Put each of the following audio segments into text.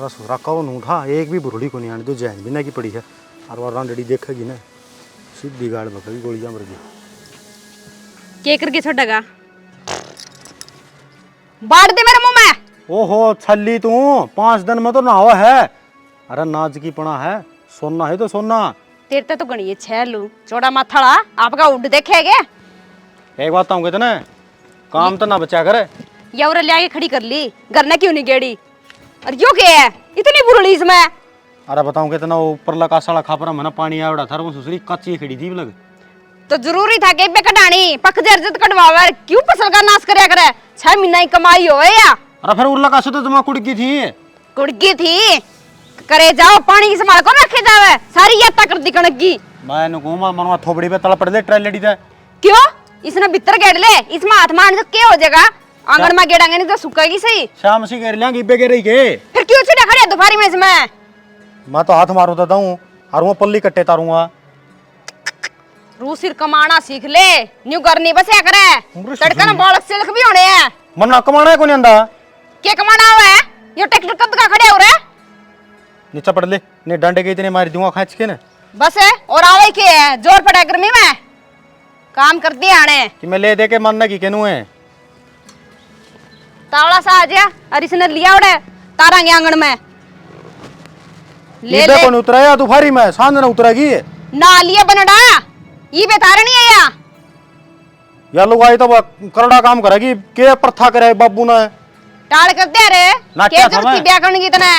रस रखा वो नूठा एक भी बुरड़ी को नहीं आने दो जैन भी ना की पड़ी है और वो रांडड़ी देखेगी ना सीधी गाड़ बकरी गोलियां मर गई के करके छोड़ेगा बाढ़ दे मेरे मुंह में। ओहो छल्ली तू 5 दिन में तो नहावा है। अरे नाच की पना है सोना है तो सोना तेरे तो गणी छेलू चौड़ा माथाड़ा आपका उड देखेगे। एक बात बताऊं कितने काम तो ना बचा करे या उरे ले आके खड़ी कर ली घर ने क्यों नहीं गेड़ी और यो क्या है इतनी बुरड़ी इसमें। अरे बताऊं कितना ऊपर लगा साला खापरा मना पानी आवड़ा था वो सुसरी कच्ची खड़ी थी लग तो जरूरी था कि पे कटानी पक जर्जत कटवावे क्यों फसल का नाश करया करे 6 महीना की कमाई होए या। अरे फिर उल्ला का तो तुम कुड़की थी करे जाओ पानी की संभाल को रखे जावे सारी यात्रा कर दी कणक की। मैं नुकुमा मनवा थोबड़ी पे तल पड़ दे ट्रेलेडी दे क्यों इसने भीतर गेड़ ले इसमें हाथ मारने से क्या हो जाएगा आंगन में गेड़ांगे नहीं तो सुखेगी सही। शाम से घेर लिया गिब्बे घेर के फिर क्यों छिड़ा खड़े दोपहरी में इसमें। मैं तो हाथ मारू देता हूँ और वो पल्ली कट्टे तारूंगा रू सिर कमाना सीख ले न्यू करनी बस या करे तड़कन बालक सिल्क भी होने हैं मन्ना कमाना है कोनी अंदा क्या कमाना हुआ है ये ट्रैक्टर कब का खड़े हो रहे नीचे पड़ ले ने डंडे के इतने मारी दूंगा खींच के ना बस है और आवे के है जोर पड़ा गर्मी में काम कर दिया आने कि मैं ले दे के मानना की केनु है तावड़ा सा आ जा और इसने लिया उड़े तारांगे आंगन में ले ले कौन उतराया दोपहरी में सांझ ना उतरेगी ना लिया बनड़ा ये बेतारनी है या लोग आई तो करड़ा काम करेगी के प्रथा करे बाबू ने टाल कर दे रे ना के क्या जरूरत समय? ब्याह करने की इतना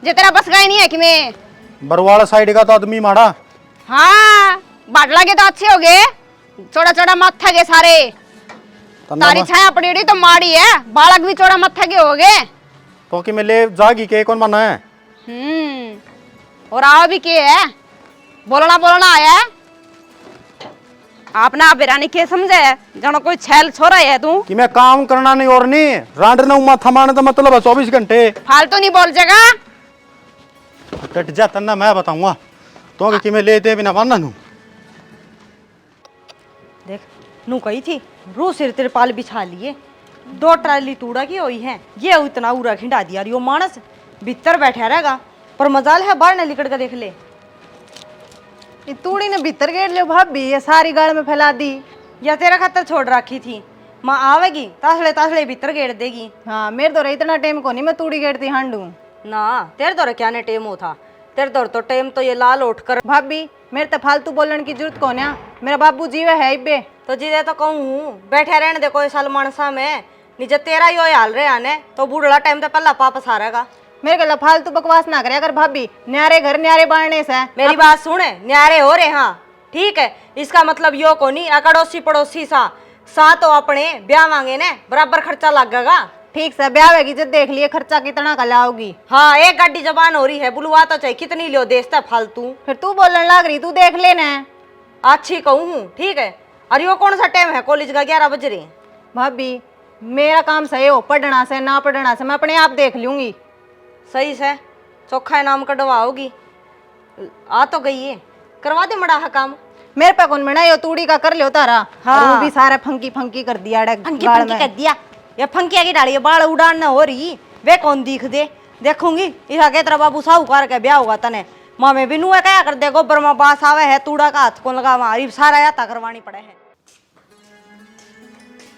जे तेरा बस गई नहीं है कि मैं बरवाड़ा साइड का तो आदमी माड़ा हाँ बाटला के तो अच्छे हो गए चौड़ा चौड़ा मत्था के सारे तारी छाया पड़ी रही तो माड़ी है बालक भी चौड़ा मत्था के हो गए तो कि मैं ले जागी के कौन माना है और आओ भी के है बोलना आया है आपने आप बिरानी के समझे जनो कोई छैल छोरा है तू कि मैं काम करना नहीं और नहीं रांड ने उमा थमाने तो मतलब है 24 घंटे फालतू नहीं बोल जाएगा कट जा तन्ना मैं बताऊंगा तो कि मैं लेते बिना मानना नू देख नू कही थी रू सिर तिरपाल बिछा लिए 2 ट्राली तूड़ा की हुई है ये उतना उरा खिंडा दिया यो मानस भीतर बैठा रहेगा पर मजाल है बाहर न लिकड़ कर देख ले ये तूड़ी ने भीतर गेड़ लियो भाभी ये सारी गाड़ में फैला दी या तेरा खातर छोड़ रखी थी माँ आवेगी तासड़े भीतर गेड़ देगी। हाँ मेरे तो इतना टाइम को नहीं मैं तूड़ी गेड़ती हांडू ना तेरे दौरे क्या ने टेम हो था तेरे दौर तो टेम तो ये लाल उठ कर भाभी मेरे तो फालतू बोलने की जरूरत कौन है मेरा बाबू जीव है इबे तो जीदे तो कहूँ बैठे रहने दे कोई साल मानसा में नीचे तेरा यो हाल रहे आने तो बूढ़ा टाइम तो पहला वापस आ रहेगा। मेरे गला फालतू बकवास ना करे अगर भाभी न्यारे घर न्यारे बाढ़ने से मेरी बात सुने न्यारे हो रहे हाँ ठीक है इसका मतलब यो को नहीं अकड़ोसी पड़ोसी सा तो अपने ब्याह मांगे ने बराबर खर्चा लगेगा। ठीक से ब्याह होगी जब देख लिए खर्चा कितना का लाओगी। हाँ एक गाड़ी जबान हो रही है बुलवा तो चाहिए कितनी लियो देता फालतू फिर तू बोलने लग रही तू देख लेना अच्छी कहूँ ठीक है। और यो कौन सा टाइम है कॉलेज का 11 बज रहे भाभी मेरा काम सही हो पढ़ना से ना पढ़ना से मैं अपने आप देख लूंगी सही से चोखा नाम कटवाओगी आ तो गई है करवा दे मड़ा काम मेरे पे कौन बना यो तूड़ी का कर लियो तारा। हाँ। वो भी सारा फंकी फंकी कर दिया फंकी कर दिया ये फंकिया की डाली बाल उड़ान न हो रही वे कौन दिख दे देखूंगी इसा के तेरा बाबू साहूकार के ब्याह होगा तने माँ में भी नुआ क्या कर दे गोबर में बास आवे है तूड़ा का हाथ को लगा हमारी सारा यात्रा करवानी पड़े है।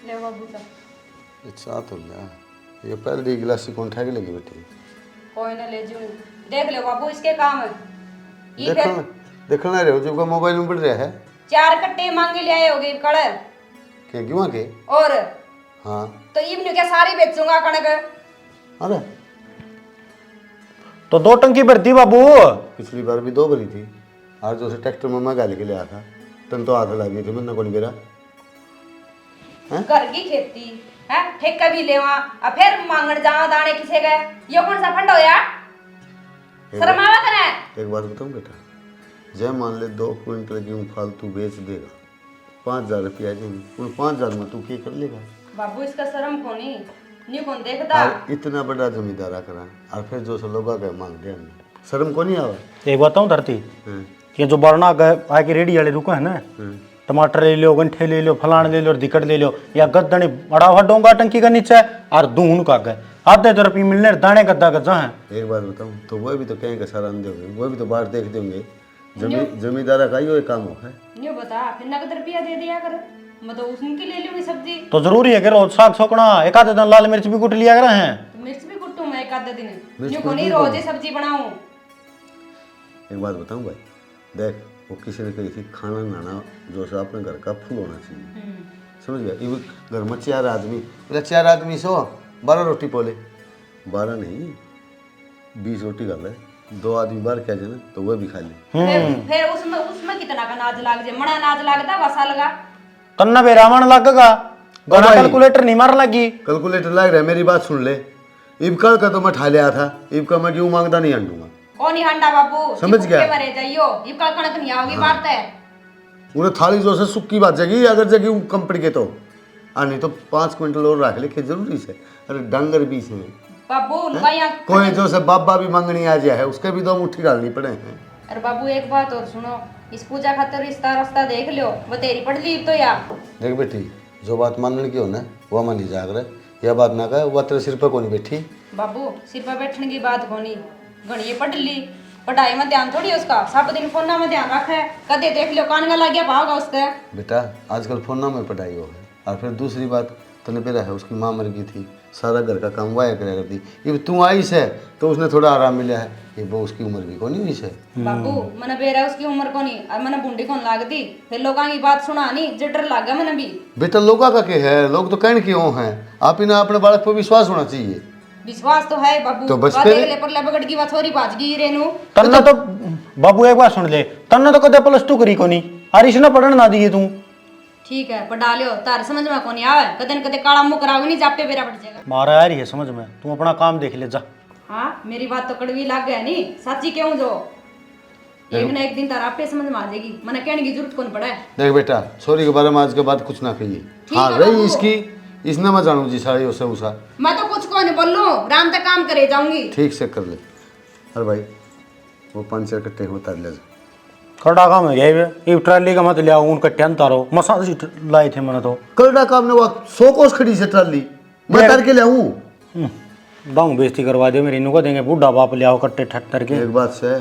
ले बाबू अच्छा तो गया ये पहली गिलासी कौन ठग लगी बेटी कोई ना ले जू देख ले बाबू इसके काम ये देखना रहे हो जब का मोबाइल में बढ़ रहा है 4 कट्टे मांगे ले आए होगे कड़ के क्यों के और हाँ तो इब्नु क्या सारी बेचूंगा कणक अरे तो 2 टंकी भरती बाबू पिछली बार भी 2 भरी थी आज जो से ट्रैक्टर में मैं गाली के लिए आया था तन तो आधा लगी थी मैंने कौन गिरा घर की खेती है ठेका भी लेवा अब फिर मांगण जावा दाने किसे गए ये कौन सा फंड होया शर्म आवा तने। एक बात बताऊं बेटा जय मान ले 2 क्विंटल गेहूं फालतू बेच देगा 5000 रुपया देंगे उन 5000 में तू क्या कर लेगा बाबू इसका शर्म कोनी नी कौन देखता और इतना बड़ा जमींदारा करा और फिर जो से लोग आगे मांग दे शर्म को नहीं आवा। एक बताऊं धरती कि जो बरना गए आके रेडी वाले रुको है ना टमाटर ले लो गंठे ले लो फलान ले लो और दिक्कत ले लो या गद्दनी बड़ा हुआ डोंगा टंकी का नीचे और दून का गए आधे तो रुपये मिलने दाने गद्दा गद्दा है। एक बात बताऊं, तो वो भी तो कहीं का सारा अंधे होंगे, वो भी तो बाहर देख देंगे। जमींदारा का ही वो काम हो है। न्यू बता, फिर नगद रुपया दे दिया कर, मैं तो उसकी ले लूंगी सब्जी। तो जरूरी है कि रोज साग सोकना, एक आधे दिन लाल मिर्च भी कुट लिया कर हैं। तो मिर्च भी कुटूं मैं एक आधे दिन, न्यू को नहीं रोज ही सब्जी बनाऊं। एक बात बताऊं भाई, देख वो किसी ने कही थी खाना नाना जो सा अपने घर का फूल होना चाहिए, समझ गया। ये घर में 4 आदमी, बोला 4 आदमी सो 12 रोटी पोले, 12 नहीं 20 रोटी कर ले, 2 आदमी बाहर क्या जाना तो वह भी खा ले। फिर उसमें कितना का नाज लाग जाए, मणा नाज लगता वसा लगा तन्ना बेरामण लगेगा, गना कैलकुलेटर नहीं मार लगी। कैलकुलेटर लग रहा है, मेरी बात सुन ले। इबकल का तो मैं ठा लिया था, इबका मैं क्यों मांगता नहीं अंडूंगा। कौन ही हंडा बाबू, समझ गया। मरे जाइयो, ये कल कणक नहीं आओगी बात है। उन्हें थाली जो से सुक्की बात जगी, अगर जगी कंपनी के तो नहीं तो 5 क्विंटल और रख ले, जरूरी से। अरे डंगर भी से बाबू लुगाइयां कोई जो से बाबा भी मांगनी आ जाए, उसके भी 2 मुट्ठी डालनी पड़े हैं। अरे बाबू एक बात और सुनो, इस पूजा खातर रिश्ता रास्ता देख लियो, वो तेरी पड़ ली तो या देख बेटी, जो बात मानने की हो ना वो मानी जाग रहा, यह बात ना कहे वो तेरे सिर पर कौन बैठी। बाबू सिर पर बैठने की बात कोनी, घणी पढ़ ली, पढ़ाई में ध्यान थोड़ी है उसका, सब दिन फोन में ध्यान रखे, कदे देख लियो कान लग गया भागा उसके। बेटा आजकल फोन में पढ़ाई हो है, और फिर दूसरी बात तने बेरा है उसकी माँ मर गई थी, सारा घर का काम वाया करे करती, ये तू आई से तो उसने थोड़ा आराम मिला है, ये वो उसकी उम्र भी कौन हुई से। बाबू मैंने बेरा उसकी उम्र को नहीं, अब मैंने बूंदी कौन लाग दी, फिर लोगों की बात सुना नहीं, जो डर लग गया मैंने भी। बेटा लोगा का के है, लोग तो कहने क्यों हैं, आप ही ना अपने बालक पर विश्वास होना चाहिए। विश्वास तो है बाबू, तो बस बात फिर- देख ले पर ले बगड़ की बात छोरी भाज गई रेनू। तन्ना तो बाबू एक बात सुन ले, तन्ना तो कदे +2 करी कोनी, आरिश ना पढ़न ना दिए तू। ठीक है पढ़ा लियो, तार समझ में कोनी आवे, कदे न कदे काला मुंह कराओगे नहीं, जापे बेरा पड़ जाएगा। मारा यार है समझ में, तू अपना काम देख ले जा। हाँ मेरी बात तो कड़वी लग गया नहीं, सच्ची क्यों जो एक ना एक दिन तारा आपे समझ में आ जाएगी, मैंने कहने की जरूरत कौन पड़ा है। देख बेटा छोरी के बारे में आज के बाद कुछ ना कहिए। ठीक हाँ है रही बाबू। इसकी, इसने मैं जानू जी सारी उसे उसा मैं तो कुछ को नहीं बोलूं, राम तक काम करे जाऊंगी। ठीक से कर ले। अरे भाई वो 5-4 कट्टे होता ले जा। खड़ा काम है ये ट्राली का मत लिया, उन कट्टे तारो मसा लाए थे मैंने तो। करड़ा काम ने वो 100 कोस खड़ी से ट्राली मैं तार के ले आऊं। दाऊ बेइज्जती करवा दे मेरी, इनको देंगे बूढ़ा बाप ले आओ कट्टे ठट्टर के। एक बात से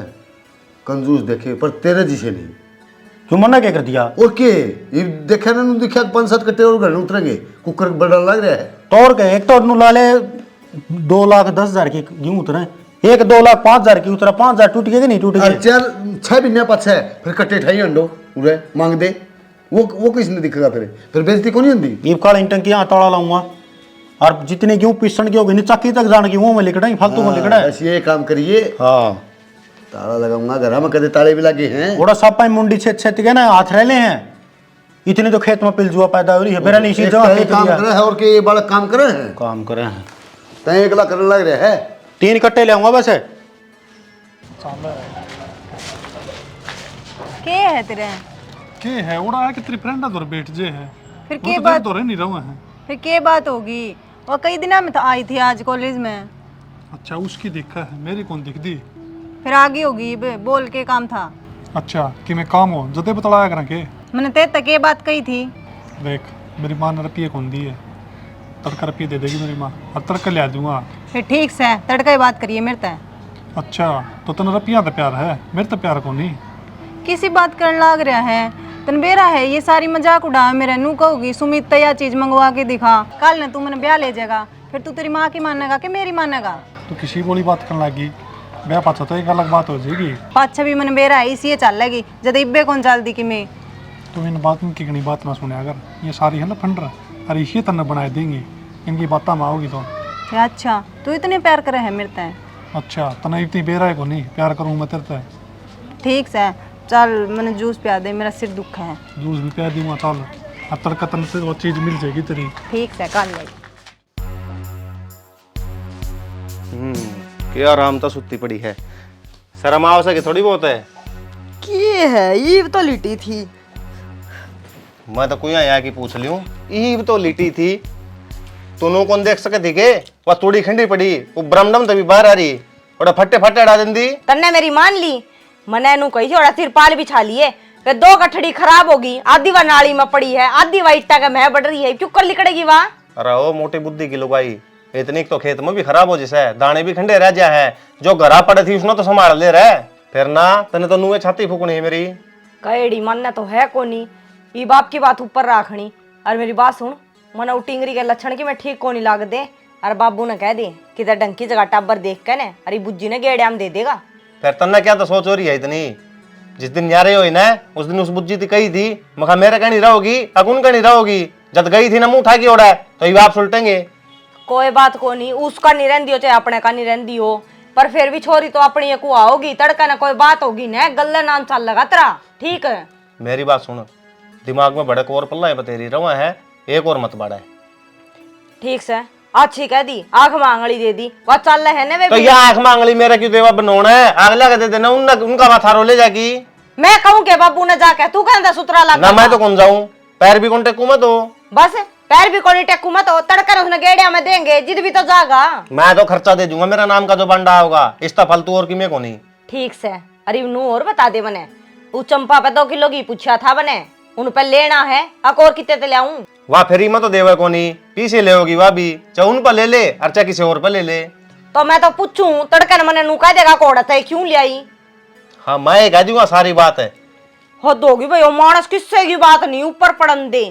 कंजूस देखे पर तेरे जिसे नहीं। क्यों मना क्या कर दिया? ओके ये देखा ना दिखा 5-7 कट्टे और घर में उतरेंगे, कुकर बड़ा लग रहा है। तो और क्या, एक तो नु लाले 2,10,000 की यूं उतरे, एक 2,05,000 की उतरा, 5,000 टूट गए कि नहीं टूट गए? 4-6 महीने पाछे फिर कट्टे ठाई अंडो पूरे मांग दे, वो किसने दिखेगा फिर बेइज्जती को नहीं होती। ईब काल इंटन की यहाँ तड़ा लाऊंगा, और जितने क्यों पिसन के हो गए चक्की तक जान के वो में लिखड़ा फालतू में लिखड़ा है। बस ये काम करिए। हाँ ताला लगाऊंगा, घर में कदे ताले भी लगे हैं। थोड़ा सापा मुंडी छेत के ना हाथ रह ले हैं, इतने तो खेत में पिलजुआ पैदा हो रही है, मेरा नहीं एक तो ये काम करे है और के ये बालक काम करे हैं, काम करे हैं। तय एकला करने लग रहा है। 3 कट्टे ले आऊंगा बस है। के है तेरे के है उड़ा है कि तेरी फ्रेंड दूर बैठ जे है, फिर वो के तो बात तो रह नहीं रहा है। फिर के बात होगी, वो कई दिना में तो आई थी आज कॉलेज में, अच्छा उसकी दिक्कत है, मेरी कौन दिख दी। फिर आगे होगी बोल के काम था। अच्छा कि मैं काम हो जदे बतलाया करा के। मैंने ते तक ये बात कही थी। देख मेरी माँ ने रुपये कौन दी है, तड़का रुपये दे देगी मेरी माँ, और तड़का ले दूंगा। फिर ठीक से तड़का की बात करिए मेरे तय। अच्छा तो तेना रुपया तो प्यार है, मेरे तो प्यार को नहीं। किसी बात करने लाग रहा है, तन बेरा है ये सारी मजाक उड़ा मेरे नू कहोगी सुमित या चीज मंगवा के दिखा, कल ने तू मैंने ब्याह ले जाएगा, फिर तू तेरी माँ की मानेगा कि मेरी मानेगा। तो किसी बोली बात करने लगी, ब्याह पाछा तो एक अलग बात हो जाएगी। पाछा भी मैंने बेरा है इसी चल लेगी, जब इब्बे कौन चल दी कि मैं तो इन बात में की बात ना सुने, अगर ये सारी है ना फंडर अरे इसी तरह बनाए देंगी, इनकी बात में आओगी तो। अच्छा तू इतने प्यार करे है मेरे तय। अच्छा तना इतनी बेरा है को नहीं, प्यार करूँ मैं तेरे से। ठीक से चल मैंने जूस पिया दे, मेरा सिर दुख है। जूस भी प्यार दूंगा चल, अब तड़का तन से वो चीज़ मिल जाएगी तेरी। ठीक से कल ले। क्या आराम तो सुत्ती पड़ी है, शर्म आओ सके थोड़ी बहुत है। की है ईब तो लिटी थी। मैं तो कोई आया कि पूछ लियूं, ईब तो लिटी थी, तूनों कौन देख सके थी के वह तोड़ी खंडी पड़ी, वो ब्रह्मडम तभी बाहर आ रही और फट्टे फट्टे अड़ा देंदी। तन्ने मेरी मान ली, मने नु कही छोड़ा तिरपाल बिछा लिए, वे 2 गठड़ी खराब होगी, आधी वा नाली में पड़ी है, आधी वा इट्टा का मैं बढ़ रही है, क्यों कर लिकड़ेगी वहां। अरे ओ मोटी बुद्धि की लुगाई, इतनी तो खेत में भी खराब हो जैसे दाने भी खंडे रह जा है, जो घरा पड़े थी उसने तो संभाल ले रहे। फिर ना तने तो नुए छाती फूकनी है मेरी। कहेड़ी मन तो है कोनी, ई बाप की बात ऊपर राखनी। और मेरी बात सुन, मन टिंगरी के लक्षण की मैं ठीक को नहीं लाग दे। और बाबू ने कह दे कि डंकी जगह टाबर देख के ने अरे बुज्जी ने गेड़ियाम दे देगा। फिर तन्ने क्या तो सोच हो रही है इतनी? जिस दिन न्यारे हुई ना उस दिन उस बुज्जी थी कही थी, मखा मेरे कहनी रहोगी अकुन कहनी रहोगी। जब गई थी ना मुंह उठा के ओढ़ा तो ये आप सुलटेंगे। कोई बात को नहीं, उसका नहीं रहती हो चाहे अपने का नहीं रहती हो, पर फिर भी छोरी तो अपनी एक हुआ होगी, तड़का ना कोई बात होगी ना, गल्ले नाम चल लगा तेरा। ठीक है मेरी बात सुन, दिमाग में बड़े और पल्ला है बतेरी रवा है, एक और मत बाड़ा है। ठीक से अच्छी कह दी, आंख मांगली दे दी, वह चल है ना वे तो ये आंख मांगली मेरा क्यों देवा बनोना है? अगला का दे देना उनका माथा रो ले जाकी। मैं कहूँ के बाबू ने जाके तू कहता सुतरा लगा ना मैं तो कौन जाऊं, पैर भी कौन टेकू मत हो। बस पैर भी कोनी टेकू मत हो, तड़का उसने गेड़िया में देंगे, जिद भी तो जागा। मैं तो खर्चा दे दूंगा, मेरा नाम का जो बंडा होगा इसका फालतू और की मैं को नहीं। ठीक से अरे नू और बता दे बने, वो चंपा पे 2 किलो की पूछा था बने, उन पे लेना है अक और कितने ते लाऊं? वाह फेरी मत तो देवे को नहीं, पीछे ले होगी वह भी, चाहे उन पर ले ले और चाहे किसी और पर ले ले। तो मैं तो पूछूं तड़का ने मने नू कह देगा कोड़ा था क्यों ले आई? हाँ मैं कह दूंगा सारी बात है। हद होगी भाई, मानस किससे की बात नहीं, ऊपर पड़न दे।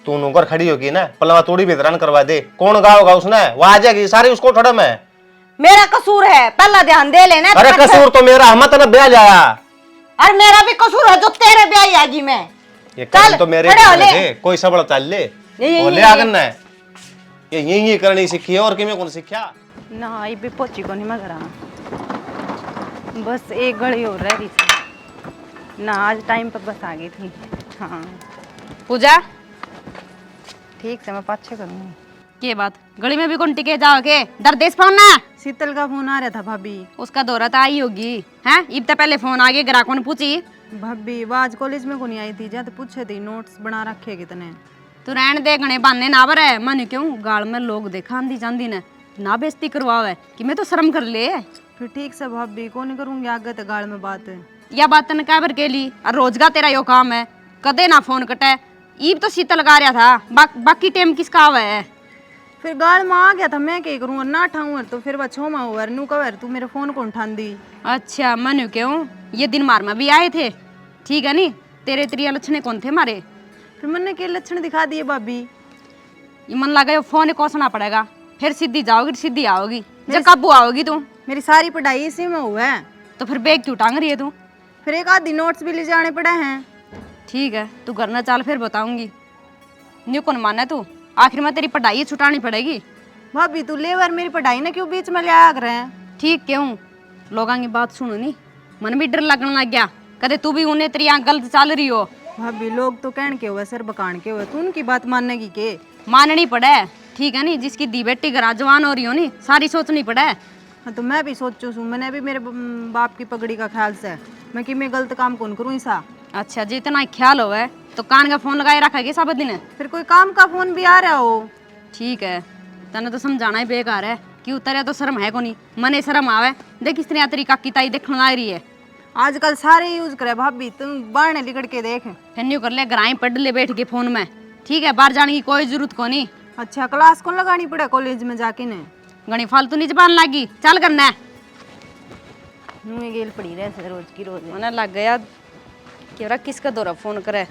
तू नौकर खड़ी होगी ना, पलवा तोड़ी बेदरान करवा दे, कौन गाओगा उसने, वो आ जाएगी सारी उसको थोड़ा मैं। मेरा कसूर है, पहला ध्यान दे लेना। अरे कसूर तो मेरा, हम तो ब्याह जाया। और मेरा भी कसूर है जो तेरे ब्याह आएगी मैं। ये काम तो मेरे खड़े हो ले। थे, कोई सबड़ चल ले ये बोले आगन ना ये यही करनी सीखी है और किमें कौन सीखा ना ये भी पहुंची को नहीं मगर बस एक घड़ी और रह रही थी ना, आज टाइम पर बस आ गई थी। हाँ पूजा ठीक से मैं पाछे करूँगी। के बात गली में भी कौन टिके जाओ के डर देश पाऊँ ना? शीतल का फोन आ रहा था भाभी। उसका दौरा तो आई होगी हैं, इब तो पहले फोन आ गया, ग्राहकों ने पूछी। भाभी वो आज कॉलेज में को नहीं आई थी, जब पूछे थी नोट्स बना रखे कितने। तू रहन दे, गणे बाने ना बर है मन क्यों गाल में लोग देखा आंधी जांदी ने ना बेइज्जती करवावे कि मैं तो शर्म कर ले। फिर ठीक से भाभी को नहीं करूँगी आगे तो गाड़ में बात है। या बात तने काबर के ली, और रोजगार तेरा यो काम है, कदे ना फोन कटे। ईब तो शीतल लगा रहा था, बाकी टाइम किसका आवे है? फिर गाड़ में आ गया था, मैं क्या करूँ ना उठाऊँ तो फिर वो छोमा हुआ नू कवर तू मेरे फोन को उठा दी। अच्छा मनु क्यों, ये दिन मार में भी आए थे, ठीक है नी? तेरे त्रिया लक्षण कौन थे मारे? फिर मैंने के लक्षण दिखा दिए भाभी। ये मन लगा फोन कोसना पड़ेगा, फिर सीधी जाओगी सीधी आओगी, जब काबू आओगी तू। मेरी सारी पढ़ाई इसी में हुआ है। तो फिर बैग क्यों टांग रही है तू? फिर एक आधी नोट्स भी ले जाने पड़े हैं। ठीक है तू घर ना चल, फिर बताऊंगी। न्यू कौन माना तू, आखिर में तेरी पढ़ाई छुटानी पड़ेगी। भाभी तू लेवर मेरी पढ़ाई ना क्यों बीच में ले आ रहे हैं? ठीक क्यों, लोगों की बात सुनो नी, मन भी डर लगने लग गया, कदे तू भी उन्हें तेरी यहाँ गलत चल रही हो। भाभी लोग तो कहने के हुए सर बकान के हुए, तू उनकी बात मानने की के? माननी पड़े, ठीक है नी? जिसकी दी बेटी घर जवान हो रही हो नी, सारी सोचनी पड़े। हाँ तो मैं भी सोचू हूँ, मैंने भी मेरे बाप की पगड़ी का ख्याल से मैं कि मैं गलत काम कौन करूँ ऐसा। अच्छा जितना ख्याल हो है तो कान का फोन लगाए रखा सब दिन। फिर कोई काम का फोन भी आ रहा हो। ठीक है तने तो समझाना ही बेकार है कि उतरे तो शर्म है को नहीं, मने शर्म आवे। देख किस तरह तेरी काकी ताई देखने आ रही है। आजकल सारे यूज करे भाभी, तुम बाहर लिकड़ के देख। फिर न्यू कर ले, ग्राई पढ़ ले बैठ के फोन में, ठीक है? बाहर जाने की कोई जरूरत को नहीं। अच्छा क्लास कौन लगानी पड़े कॉलेज में जाके ने? गणी फालतू नहीं जबान लागी, चल करना मुँह गेल पड़ी रहे रोज की रोज। मैंने लग गया कि रहा किसका दौरा फोन करे,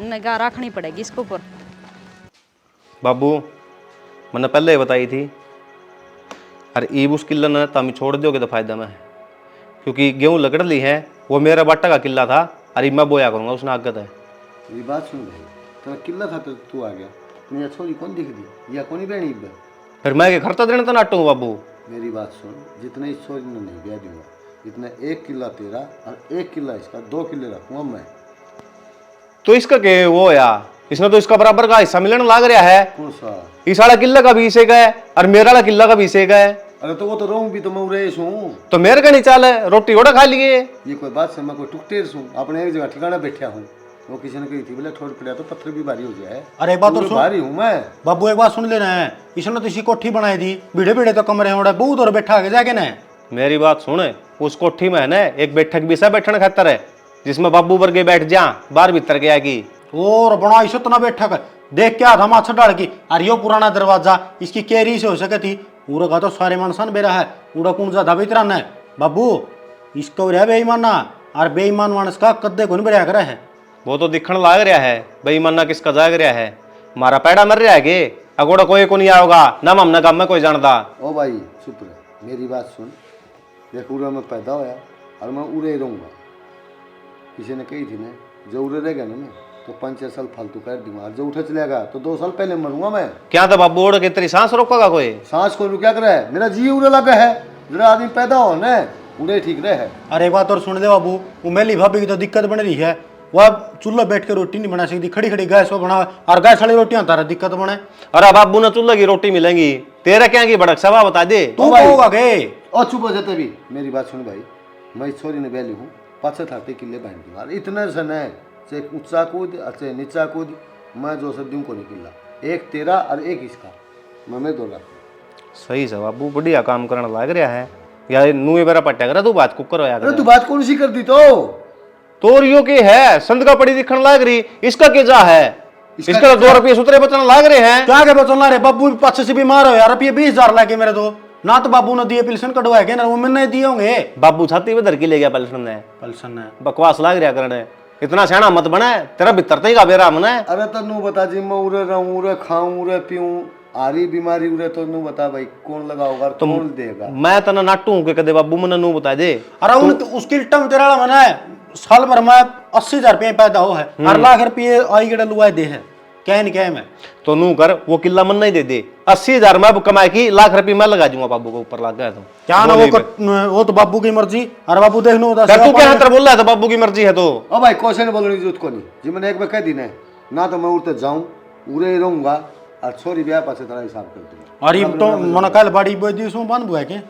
निगाह रखनी पड़ेगी इसके ऊपर। बाबू मैंने पहले ही बताई थी, अरे ईब उस किला ने तामी छोड़ दोगे तो फायदा में है, क्योंकि गेहूँ लगड़ ली है, वो मेरा बाटा का किला था, अरे मैं बोया करूँगा उसने आगत है। मेरी बात सुन भाई, तेरा किला था तो तू आ गया, मेरी छोरी कौन दिख दी या कौन बहनी इब? फिर मैं के खर्चा देने तो नाटू बाबू। मेरी बात सुन, जितने इस छोरी ने नहीं ब्याह दूंगा, इतना 1 किला तेरा और 1 किला इसका, 2 किले रखूंगा मैं। तो इसका के वो या इसने तो इसका बराबर का हिस्सा मिलने लाग रहा है। कौन सा? इस वाला किला का भी इसे का है और मेरा वाला किला का भी इसे का है। अरे तो वो तो रहूं भी तो मैं रेस हूँ, तो मेरे का नहीं चाल है, रोटी ओड़ा खा लिए। ये कोई बात से मैं कोई टुकटेर हूँ, अपने एक जगह ठिकाना बैठा हूँ। वो किसी ने कही थी बोले ठोड़ पड़ा तो पत्थर भी भारी हो जाए। अरे एक बात तो सुन भारी हूँ मैं बाबू, एक बात सुन लेना है, इसने तो इसी कोठी बनाई थी, बीड़े बीड़े तो कमरे होड़ा बहुत और बैठा के जाके ना। मेरी बात सुन, उस कोठी में है ना एक बैठक भी सब बैठने खातर है, जिसमें बाबू वर्गे बैठ जा, बाहर भीतर के आएगी। और बना इसे तो ना बैठक देख क्या था माछा डाल की, अरे यो पुराना दरवाजा इसकी कैरी से हो सके थी, पूरा का तो सारे मानसान बेरा है उड़ा कौन ज्यादा बेतरान है बाबू इसको रहा बेईमाना और बेईमान मानस का कद्दे कौन बेरा करे है वो तो दिखण लाग रहा है बेईमाना किसका जाग रहा है मारा पैड़ा मर रहा है के अगोड़ा कोई को नहीं आओगा ना हमने काम में कोई जानता। ओ भाई चुप रह, मेरी बात सुन। देख उरे में पैदा होया और मैं उरे ही रहूँगा। किसी ने कही थी ना जो उरे रहेगा ना मैं तो 5-6 साल फालतू कर दूंगा और जो उठे चलेगा तो 2 साल पहले मरूंगा मैं। क्या था बाबू ओढ़ के तेरी सांस रोकेगा कोई? सांस को क्या करे है, मेरा जी उरे लगा है। जरा आदमी पैदा हो ना उरे ठीक रहे है। अरे एक बात और सुन दे बाबू वो मेली भाभी की तो दिक्कत बन रही है वह चूल्हा बैठ के रोटी नहीं बना सकती खड़ी खड़ी गैस वो बना और गैस वाली रोटियां तारा दिक्कत बने। अरे बाबू ना चूल्हे की रोटी मिलेंगी तेरा क्या की भड़क सवा बता दे तू होगा के और चुप हो जाते भी। मेरी बात सुन भाई, मैं छोरी ने बैली हूँ 5-7 किले बहन की इतने सन है चाहे ऊंचा कूद चाहे नीचा कूद मैं जो सब दूँ को नहीं किला एक तेरा और एक इसका मैं दो लाख। सही से बाबू बढ़िया काम करने लग रहा है यार नूए बेरा पट्टा करा तू बात कुकर होया अरे तू बात कौन सी कर दी तो रियो के है संत का पड़ी दिखने लग रही इसका क्या जा है इसका तो 2 रुपये सुतरे बचने लग रहे हैं। क्या के बचना रे बाबू पाछे से बीमार हो यार रुपये 20,000 लाके मेरे तो ना तो बाबू ने दिए पिल्सन कटवाए के ना वो मैंने दिए होंगे। बाबू छाती पे धर के ले गया पलसन ने पल्सन है बकवास लग रहा करने इतना सियाना मत बना तेरा भीतर ही का बेरा मना है। अरे तो नू बता जी मैं उरे रहूं उरे खाऊं उरे पीऊं आ रही बीमारी उरे तो नू बता भाई कौन लगाओगा तो कौन देगा। मैं तना नाटू के कदे बाबू मने नू बता दे। अरे उन उसकी टम तेरा मना है साल भर में 80,000 रुपये पैदा हो है 8 लाख रुपये आई गड़ा लुआ दे है क्या नहीं क्या मैं तो नू कर वो किला मन नहीं दे दे 80,000 मैं कमाए की लाख रुपये मैं लगा दूंगा बाबू को ऊपर लग गया तो क्या ना वो तो बाबू की मर्जी। अरे बाबू देख लो तू क्या अंतर बोल रहा है बाबू की मर्जी है तो ओ भाई क्वेश्चन बोलने की जरूरत को नहीं जी मैंने एक बार कह दी ना तो मैं उड़ते जाऊं उरे रहूंगा और छोरी ब्याह पास तरह हिसाब कर दूंगा। अरे तो मन कल बाड़ी बोई दी उसमें बंद हुआ के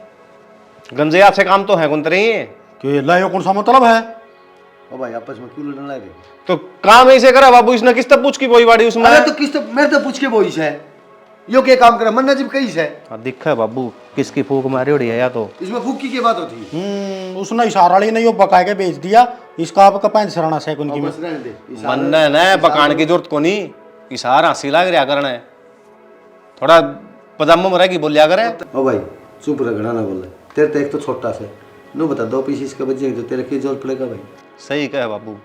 गंजे से काम तो है कौन तरी कि लायो कौन सा मतलब है। ओ भाई आपस में क्यों लड़ने लगे तो काम ऐसे करा बाबू इसने किस तब पूछ की बोई बाड़ी उसमें। अरे तो किस तो मेरे तो पूछ के बोई है यो क्या काम करे मन नजीब कहीं है दिखा बाबू किसकी फूक मारी उड़ी है या तो इसमें फूक की बात होती उसने इशारा ली नहीं वो पका के बेच दिया इसका आपका 5 सराना सेकंड की बस रहने दे मन न पकाने की जरूरत को नहीं इशारा हंसी लग रहा करना है थोड़ा पजामा में रहेगी बोलिया करे। ओ भाई चुप रगड़ा ना बोले तेरे तो एक तो छोटा से नो बता 2 पीस इसके बचे तो तेरे की जोर पड़ेगा भाई। सही कहे बाबू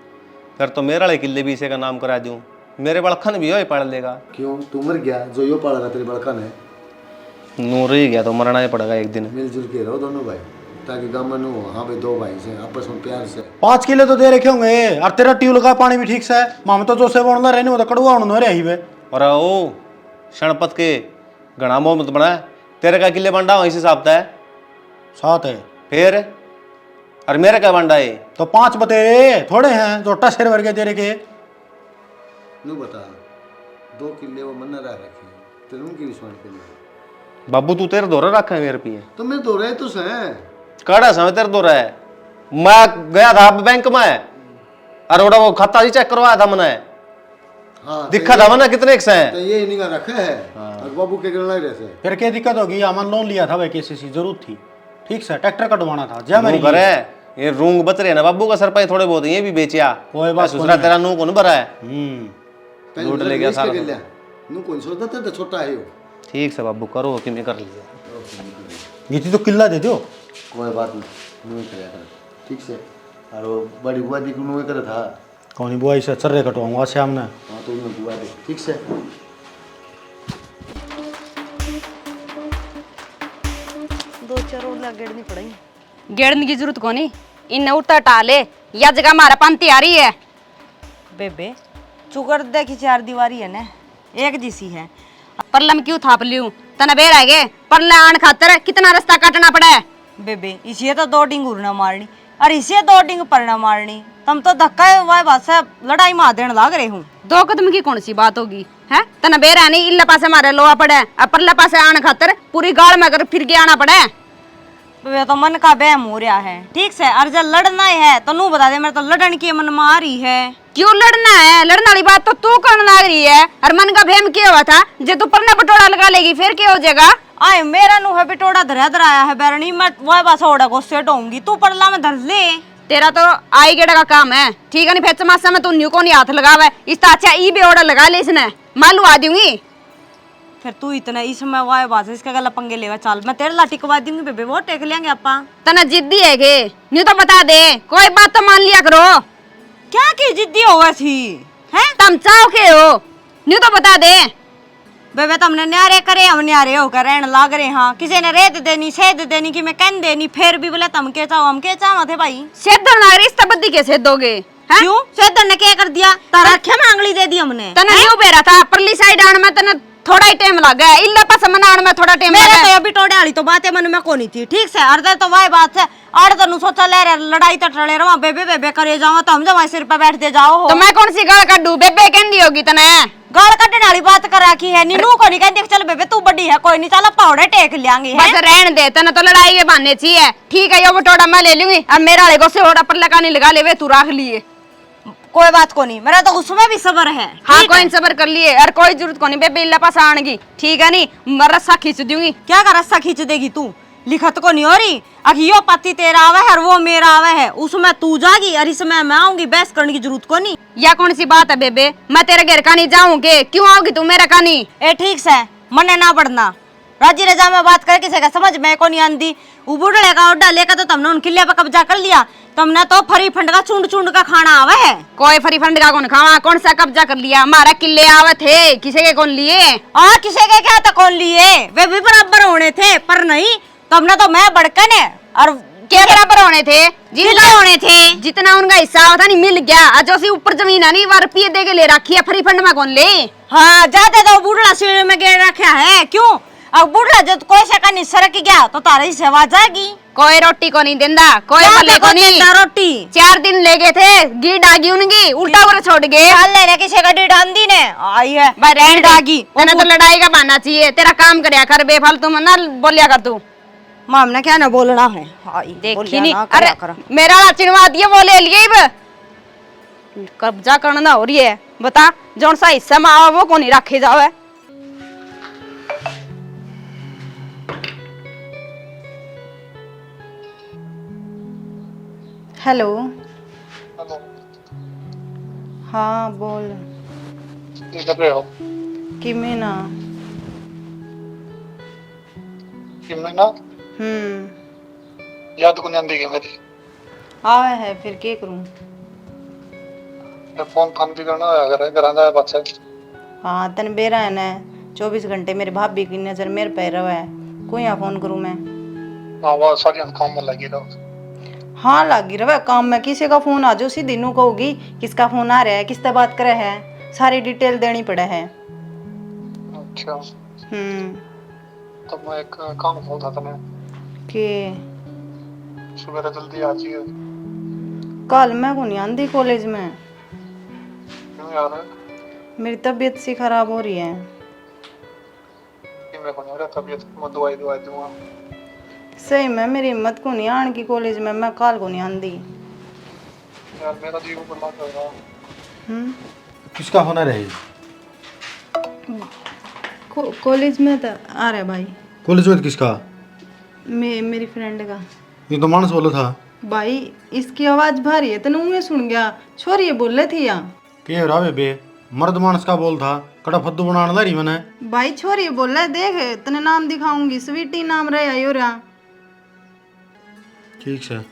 फिर तो मेरे वाले किले भी इसे का नाम करा दूं मेरे बड़खन भी हो पढ़ लेगा। क्यों तू मर गया जो यो पालेगा तेरे बड़कन है नूर ही गया तो मरना ही पड़ेगा एक दिन। मिलजुल के रहो दोनों भाई ताकि गाँव में नो हाँ भाई 2 भाई से आपस में प्यार से 5 किले तो दे रखे होंगे और तेरा ट्यूब का पानी भी ठीक से है माम तो जो से बोलना रहने वो तो कड़वा होना रही वे और ओ क्षणपत के घना मोह मत बना तेरे का किले बंडा इस हिसाब से 7 है फिर और मेरे का बंडा है तो 5 बतेरे थोड़े हैं जो शेर वर्ग तेरे के नो बता 2 किले वो मन रहा रखे तेरे उनकी विश्वास के लिए बाबू तू तेरे दौरा रखा है मेरे पिए तो मैं दो रहे तो से कड़ा समय तेरे दौरा है मैं गया था बैंक में और वो खाता ही चेक करवाया था मैंने हाँ दिखा था मैंने कितने से तो ये निगाह रखे है और बाबू के गिरना रहे से फिर क्या दिक्कत होगी अमन लोन लिया था भाई केसीसी जरूरत थी ठीक से ट्रैक्टर कटवाना था जय मेरी करे ये रूंग बच रहे ना बाबू का सरपाई थोड़े बहुत ये भी बेचिया कोई बात दूसरा तेरा नू कौन भरा है लूट ले गया सारा नु कौन सोचता था तो छोटा है यो ठीक से बाबू करो कि मैं कर लिया ये तो किला दे दो कोई बात नहीं नु करे ठीक से और वो बड़ी बुआ दी नु करे था कौन बुआई से चर्रे कटवाऊंगा शाम ने हाँ तो उन्हें बुआ दे ठीक से 2-4 और गेड़नी पड़ेगी गेड़ने की जरूरत को नहीं इन उठता टाले या जगह हमारा पंती आ रही है बेबे चुकर दे की 4 दीवारी है ना एक जैसी है परलम क्यों थाप लियूं तना बेर आगे परले आन खातर कितना रास्ता काटना पड़ा है बेबे इसे तो 2 डिंग उड़ना मारनी और इसे 2 डिंग परना मारनी तुम तो धक्का हुआ बात से लड़ाई मार देने लाग रहे हूँ 2 कदम की कौन सी बात होगी है तना बेर आनी इल्ला पासे मारे लोआ पड़े अब परले पासे आन खातर पूरी गाड़ में अगर फिर के आना पड़े वे तो मन का बहम हो रहा है ठीक से और जब लड़ना है तो नू बता दे मेरे तो लड़न की मन मारी है। क्यों लड़ना है लड़ने वाली बात तो तू करने लग रही है और मन का भेम क्या हुआ था जे तू परने पटोड़ा लगा लेगी फिर क्या हो जाएगा। आए मेरा नू है बिटोड़ा धरा धराया है बैरनी मैं वह बस ओड़ा को सेट होंगी तू पड़ला में धर ले तेरा तो आई गेड़ा का काम है ठीक है नहीं फेच मासा में तू न्यू को नहीं हाथ लगावे इस अच्छा ई भी ऑर्डर लगा ले इसने मालू आ दूंगी फिर तू इतना इसमें वाय बात है इसका गला पंगे लेवा चल मैं तेरे लाठी कवा दूंगी बेबे वो टेक लेंगे आपा तना जिद्दी है के न्यू तो बता दे कोई बात तो मान लिया करो क्या की जिद्दी हो गई थी हैं तुम चाहो के हो न्यू तो बता दे बेबे तुमने न्यारे करे हम न्यारे होकर रहने लाग रहे हाँ किसी ने रेत देनी सेध देनी कि मैं कह देनी फिर भी बोले तुम के चाहो हम के चाहो थे भाई सेद्धर ना रिश्ता बद्दी कैसे दोगे हैं? क्यों सेधर ने क्या कर दिया तारा रखे में आंगली दे दी हमने तना न्यू बेरा था परली साइड आने में तना थोड़ा ही टाइम लगा है इल्ला पास मनाने में थोड़ा टाइम मेरे लगा तो अभी टोड़े वाली तो बातें मन में कोनी थी ठीक से अर्धे तो वही बात है आड़ तनु सोचा ले रहे लड़ाई तो टले रहा बेबे बेबे करे जाओ तो हम जब सिर पे बैठते जाओ हो तो मैं कौन सी गाल काटू बेबे कहंदी होगी तने गाल कटने वाली बात कर रखी है नीनू को नहीं कहती चल बेबे तू बड़ी है कोई नहीं चल पौड़े टेक लेंगे बस रहन दे तना तो लड़ाई के बहाने चाहिए ठीक है ये बटोड़ा मैं ले लूंगी और मेरा वाले को से होड़ा पर लगाने लगा ले वे तू रख लिए कोई बात को नहीं मेरा तो उसमें भी सबर है हाँ कोई सबर कर लिए और कोई जरूरत को नहीं बेबे इल्ला पास आनेगी ठीक है नहीं मैं रस्सा खींच दूंगी क्या का रस्सा खींच देगी तू लिखत को नहीं हो रही अब यो पति तेरा आवे है और वो मेरा आवे है उसमें तू जागी और इसमें मैं आऊंगी बहस करने की जरूरत को नहीं या कौन सी बात है बेबे मैं तेरे घर का नहीं जाऊंगे क्यों आओगी तू मेरा का नहीं ए ठीक से मने ना पड़ना राजी रजा में बात कर किसी का समझ में को नहीं आंदी उबुड़ले का ओडा लेकर तो तुमने उन किले पे कब्जा कर लिया तुमने तो फरी फंड का चुंड चुंड का खाना आवे है कोई फरी फंड का कौन खावा कौन सा कब्जा कर लिया हमारा किले आवे थे किसी के कौन लिए किसी के क्या तो कौन लिए वे भी बराबर होने थे पर नहीं तुमने तो मैं बड़कन है और के बराबर होने थे कितने होने थे जितना उनका हिस्सा था नहीं मिल गया आज जो ऊपर जमीन है नहीं वो रुपये दे के ले रखी है फरी फंड में कौन ले हाँ जाते तो बुढ़ला सीढ़ी में गेड़ रखा है क्यों अब बुढ़ला जब कोई शका नहीं सरक गया तो तारा ही सेवा जाएगी कोई रोटी को नहीं देंदा कोई भले को नहीं रोटी 4 दिन ले गए थे गी डागी उनकी उल्टा उधर छोड़ गए डाल लेने किसी का डांदी ने आई है भाई रहन डागी मैंने तो लड़ाई का बहाना चाहिए तेरा काम करया कर बेफालतू में ना बोलिया कर तू माम ने क्या ना बोलना है देखी नहीं अरे मेरा चिनवा दिए वो ले लिए कब्जा करना हो रही है बता जौन सा हिस्सा में आवा वो को नहीं रखे जावे हेलो हेलो हाँ बोल ਕੀ ਕਰ ਰਹੇ ਹੋ किमें ना ਕਿਵੇਂ ਨਾ याद को नहीं आंदी है मेरी आवे है फिर के करूं मैं फोन फान भी करना होया करे घरां दा बच्चा हाँ तन बेरा है ना 24 घंटे मेरे भाभी की नजर मेरे पे रहा है कोई यहाँ फोन करूं मैं हां वो सारी काम में लगी रहो हाँ लगी रहा काम में किसी का फोन आ जाओ सीधी नू कहोगी किसका फोन आ रहा है किससे बात करे है सारी डिटेल देनी पड़े है अच्छा तो मैं एक काम बोलता था मैं कि सुबह जल्दी आ जाइए कल मैं को नहीं आंदी कॉलेज में क्यों यार मेरी तबीयत सी खराब हो रही है कि मैं को नहीं रहा तबीयत में दवाई दूंगा सही में मेरी हिम्मत को नहीं आने की कॉलेज में मैं कल को नहीं आंदी यार मेरा जीव बर्बाद कर रहा किसका होना रहे कॉलेज में तो आ रहा है भाई कॉलेज में किसका मेरी फ्रेंड का ये तो मानस बोला था भाई इसकी आवाज भारी है तने मुंह सुन गया छोरी बोल रही थी यहाँ के रहा बेबे मर्द मानस का बोल था कड़ा फद्दू बनाने ला रही मैंने भाई छोरी बोल रहा देख तने नाम दिखाऊंगी स्वीटी नाम रहे आयो रहा ठीक है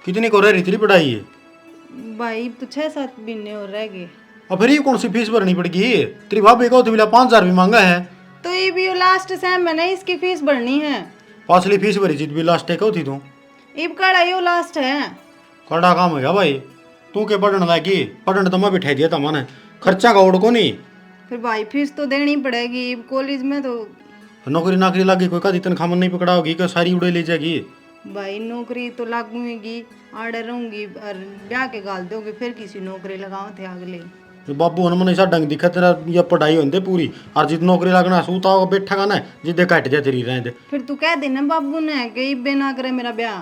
कितनी को रही तेरी पढ़ाई है भाई तो 6-7 महीने और रह गए अब फिर ये कौन सी फीस भरनी पड़ेगी तेरी भाभी को तो मिला 5,000 भी मांगा है तो ये भी लास्ट सेम में नहीं इसकी फीस भरनी है पासली फीस भरी जीत भी लास्ट टेक थी तू इब कड़ा यो लास्ट है कड़ा काम हो गया भाई तू के पढ़ने लगी पढ़ने तो मैं बिठा दिया था मैंने खर्चा का ओढ़ को नहीं फिर भाई फीस तो देनी पड़ेगी कॉलेज में तो नौकरी नाकरी लगी कोई का तनखा मन नहीं पकड़ा होगी कि सारी उड़े ले जाएगी भाई नौकरी तो लगूंगी आड़े रहूंगी और ब्याह के गाल दोगे फिर किसी नौकरी लगाओ थे अगले बाबू हन मन ऐसा डंग दिखा तेरा ये पढ़ाई होती पूरी और जित नौकरी लगना सूता होगा बैठा ना जिदे कट जा तेरी रहते फिर तू कह देना बाबू ने कि इब्बे ना करे मेरा ब्याह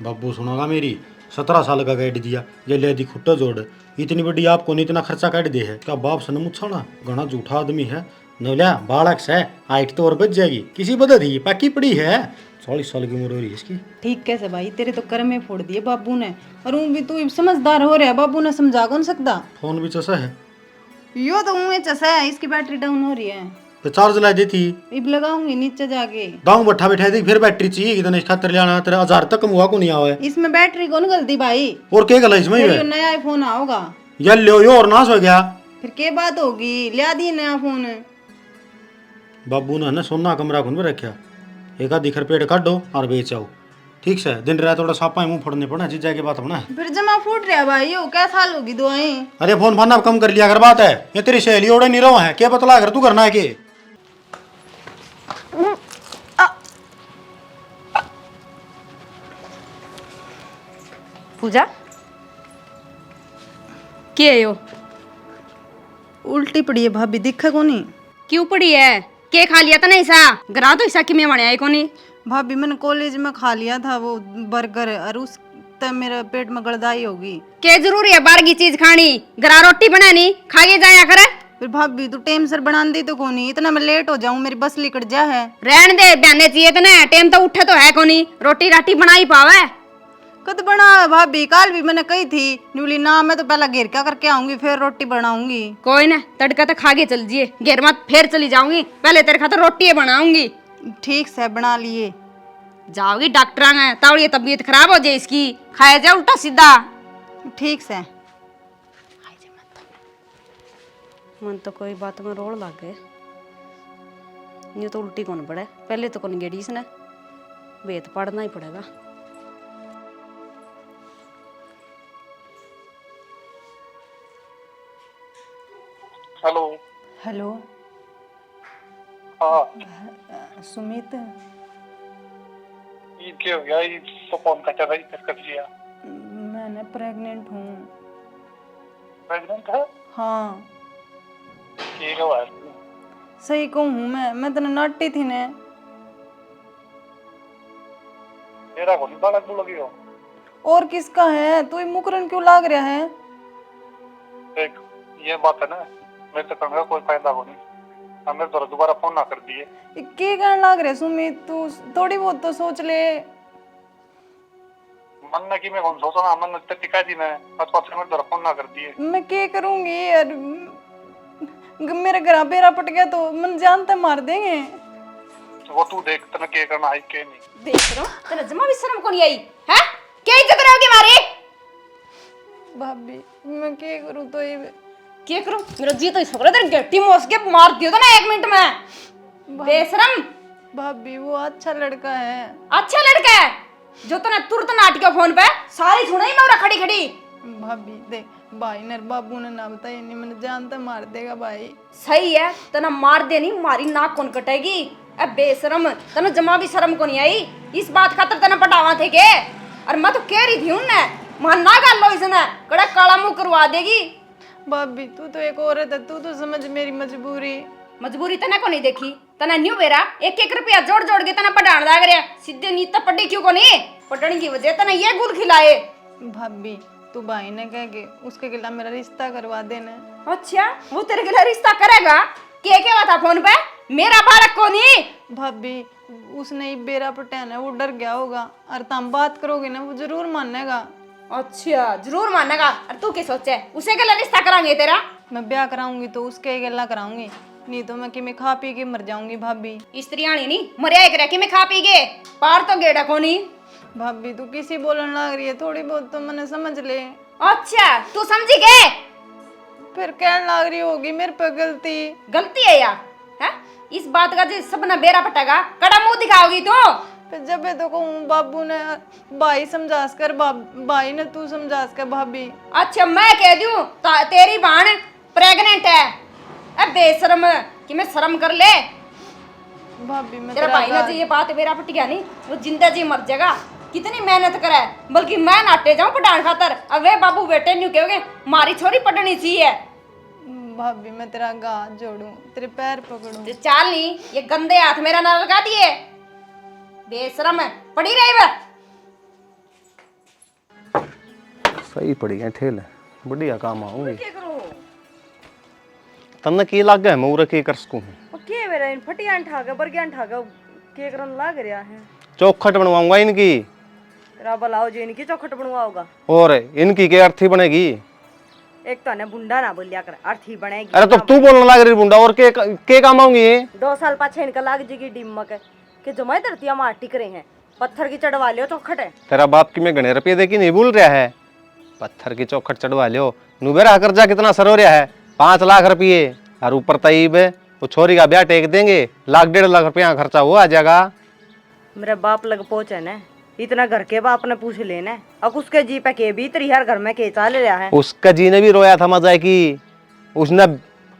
बाबू सुनोगा मेरी 17 साल का काट दिया ये ले दी खुट्टा जोड़ इतनी बड़ी आपको नहीं इतना खर्चा काट दे है क्या बाप सनम उछाना घना झूठा आदमी है नवलिया बालक से हाइट तो और बच जाएगी किसी बदल दी पक्की पड़ी है 40 साल की उम्र हो रही है इसकी ठीक कैसे भाई तेरे तो कर में फोड़ दिए बाबू ने और भी तू समझदार हो रहा है बाबू ने समझा कौन सकता फोन भी चसा है यो तो मुँह चसा है, इसकी बैटरी डाउन हो रही है। तो चार्ज ला देती। इब लगाऊंगी नीचे जाके। दाऊ बैठा बैठा दी फिर बैटरी चाहिए कितने इस खातर लेना तेरा 1000 तक मुआ को नहीं आवे। इसमें बैटरी कौन गलती भाई? और क्या गला इसमें फिर है? यो नया आईफोन आओगा। यार लियो यो और नाश हो गया। फिर के बात होगी, लिया दी नया फोन। बाबू ने ना सोना कमरा खुन में रखा, एक आधी खरपेट काटो और बेच आओ। ठीक से दिन रात थोड़ा सापा मुंह फोड़ने पड़ा जीजा की बात होना। फिर जमा फूट रहा भाई, यो क्या साल होगी दुआएं। अरे फोन फाना कम कर लिया अगर बात है, ये तेरी सहेली ओढ़े नहीं रहा है क्या बतला कर तू करना है के? पूजा के यो उल्टी पड़ी है भाभी, दिखा को नहीं? क्यों पड़ी है? के खा लिया था ना ऐसा गरा तो ऐसा कि मैं बने आई कोनी। भाभी मैंने कॉलेज में खा लिया था वो बर्गर, और उस तब मेरे पेट में गड़दाई होगी। के जरूरी है बाहर की चीज खानी? गरा रोटी बनानी खा के जाया करे। फिर भाभी तू टाइम सर बना दी तो कोनी, इतना मैं लेट हो जाऊं, मेरी बस लिकट जा है। रहन दे बहने चाहिए तो ना टाइम तो उठे तो है कोनी, रोटी राटी बना ही पावे। कद बना भाभी, कल भी मैंने कही थी न्यूली ना, मैं तो पहला घेर क्या करके आऊंगी फिर रोटी बनाऊंगी। कोई ना तड़का तो खा के चल जिए, घेर मत फिर चली जाऊंगी, पहले तेरे खातर रोटी बनाऊंगी। ठीक से बना लिए। जाओगी डॉक्टर में तावड़ी तबीयत खराब हो जाए इसकी, खाया जाए उल्टा सीधा। ठीक से। मन तो कोई बात में रोड़ लग गए, ये तो उल्टी कौन पड़े, पहले तो कौन गेड़ी इसने, वेद पढ़ना ही पड़ेगा। हेलो। हेलो। हाँ सुमित, ये क्या हो गया? ये तो फोन कटा था, इधर कर दिया। मैं प्रेग्नेंट हूँ। प्रेग्नेंट है? हाँ ठीक है भाई। सही कहूँ मैं तो नाटी थी ने। मेरा को नहीं बालक तू लगी हो। और किसका है? तू मुकरन क्यों लाग रहा है? देख ये बात है ना, मेरे तो करने का कोई फायदा हो नहीं, हमें तो दोबारा फोन ना कर दिए। के कहने लाग रहा सुमित, तू थोड़ी बहुत तो सोच ले। मन ना कि मैं कौन सोचा ना, मन तो टिका दी मैं अथवा मेरे तो फोन ना कर दिए। मैं क्या करूंगी यार, मेरे घर बेरा पट गया तो मन जानता मार देंगे। वो तू देख तना क्या करना है क्या नहीं। देख रहा हूँ तेरा जमा भी शर्म को नहीं आई है? क्या इज्जत रहोगे हमारी? भाभी मैं क्या करूं तो ये क्या करूं? मेरा जी तो छोकरा तेरे गट्टी मोस के मार दियो तो ना 1 मिनट में। बेशरम। भाभी वो अच्छा लड़का है। अच्छा लड़का है जो तने तुरंत नाटिका फोन पे सारी सुनाई मैं खड़ी खड़ी। भाभी देख, भाई ने बाबू ने ना बताया नहीं, मैंने जानता मार देगा भाई। सही है तना मार देनी, मारी नाक कौन कटेगी? ए बेशरम, तना जमा भी शर्म को नहीं आई? इस बात खातर तना पटावा थे के? और मैं तो कह रही थी उनने वहां ना कर लो इसने, कड़ा काला मुंह करवा देगी। भाभी तू तो एक औरत है, तू तो समझ मेरी मजबूरी। मजबूरी तना को नहीं देखी, तना न्यू बेरा 1-1 रुपया जोड़ जोड़ के तना पढ़ाने लग रहा, सीधे नीत पढ़ी क्यों को नहीं? पढ़ने की वजह तना ये गुल खिलाए। भाभी तू भाई ने कह के उसके खिलाफ मेरा रिश्ता करवा देना। अच्छा वो तेरे के रिश्ता करेगा? क्या बात फोन पे? मेरा बालक को नहीं। भाभी उसने ही बेरा पटाना, वो डर गया होगा, और तुम बात करोगे ना वो जरूर मानेगा। अच्छा जरूर मानेगा। और तू क्या सोचे उसे के रिश्ता करांगे तेरा? मैं ब्याह कराऊंगी तो उसके गला कराऊंगी, नहीं तो मैं कि मैं खा पी के मर जाऊंगी। भाभी स्त्रियाणी नहीं मरिया एक रखी में खा पी गे पार तो गेड़ा को नहीं। भाभी तू किसी बोलने लग रही है, थोड़ी बहुत तो मैंने समझ ले। अच्छा तू समझी गए? फिर कहने लग रही होगी मेरे पे गलती। गलती है यार है? इस बात का जो सब ना बेरा पटेगा कड़ा मुंह दिखाओगी तू? फिर जब तो कहूँ बाबू ने भाई समझास कर, भाई ने तू समझास कर भाभी। अच्छा मैं कह दूं तेरी बहन प्रेग्नेंट है? अब बेशरम कि मैं शर्म कर ले। भाभी मैं तेरा भाई ने ये बात बेरा पट गया नहीं, वो जिंदा जी मर जाएगा। कितनी मेहनत करे, बल्कि मैं नाटे जाऊं पढ़ाने खातर। अब वे बाबू बेटे नहीं कहोगे मारी छोरी पढ़नी चाहिए। भाभी मैं तेरा हाथ जोड़ूं, तेरे पैर पकड़ूं। चाल नहीं ये गंदे हाथ मेरा ना लगा दिए, बेशरम है पड़ी रही वह। सही पड़ी है ठेल, बढ़िया काम आऊंगी। तन्ने की लग गया मैं के कर सकूं? के मेरा इन फटियां ठागा बरगियां ठागा के करन लाग रहा है। चौखट बनवाऊंगा इनकी। तेरा भलाओ जो इनकी चौखट बनवाओगा? और इनकी क्या अर्थी बनेगी? एक तो ने बुंडा ना बोलिया कर अर्थी बनेगी। अरे तो तू बोलने लग रही बुंडा, और के काम आऊंगी ये? 2 साल पाछे इनका लाग जी की डिमक है कि जमाई धरतिया मार टिक रहे हैं, पत्थर की चढ़वा लियो चौखट है। तेरा बाप की मैं गणे रुपये दे की नहीं भूल रहा है, पत्थर की चौखट चढ़वा लियो। नुबेरा कर्जा कितना सर हो रहा है, 5 लाख रुपये, और ऊपर तईब वो छोरी का ब्याह टेक देंगे, 1.5 लाख रुपया खर्चा वो आ जाएगा। मेरे बाप लग पहुंचे न, इतना घर के बाप ने पूछ लेना, अब उसके जी पे के भी तेरी हर घर में के चाल रहा है। उसका जी ने भी रोया था मजा की, उसने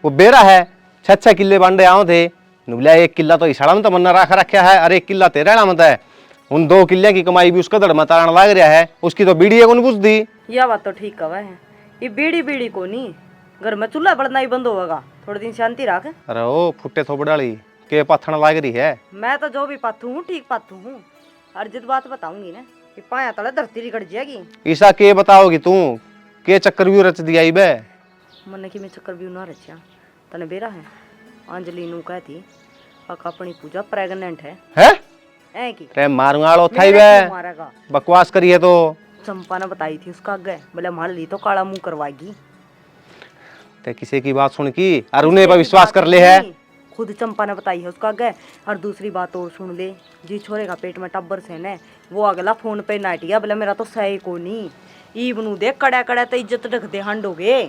वो बेरा है 6 किल्ले बांडे आओ थे, नुबलिया 1 किल्ला तो इशाड़ा में तो मन्ना रखा रखा है, और 1 किल्ला तेरा मत है। उन 2 किल्ले की कमाई भी उसका दड़ मतारण लग रहा है, उसकी तो बीड़ी को नहीं पूछ दी। यह बात तो ठीक कहा है, ये बीड़ी को नहीं, घर में चूल्हा बढ़ना ही बंद होगा, थोड़े दिन शांति रख। अरे ओ फुट्टे थोपड़ाली के पाथण लाग रही है। मैं तो जो भी पाथू हूँ ठीक पाथू हूँ, और जित बात बताऊंगी ना कि पाया तले धरती रिकड़ जाएगी। ईसा के बताओगी तू, के चक्कर भी रच दिया बे? मन की मैं चक्कर भी ना रचा, तने बेरा है अंजलि नू कहती पक्का अपनी पूजा प्रेग्नेंट है ऐ की रे मारूंगाड़ो थाई बे, मारेगा बकवास करिए तो। चंपा ने बताई थी उसका आगे, बोले मान ली तो काला मुंह करवाएगी। ते किसी की बात सुन की और उन्हें पर विश्वास कर ले है? खुद चंपा ने बताई है उसका आगे। और दूसरी बात और सुन ले, जी छोरे का पेट में टब्बर से ने वो अगला फोन पे नाटिया, बोले मेरा तो सही को नहीं ई बनू दे कड़ा कड़ा तो इज्जत रख दे हंडोगे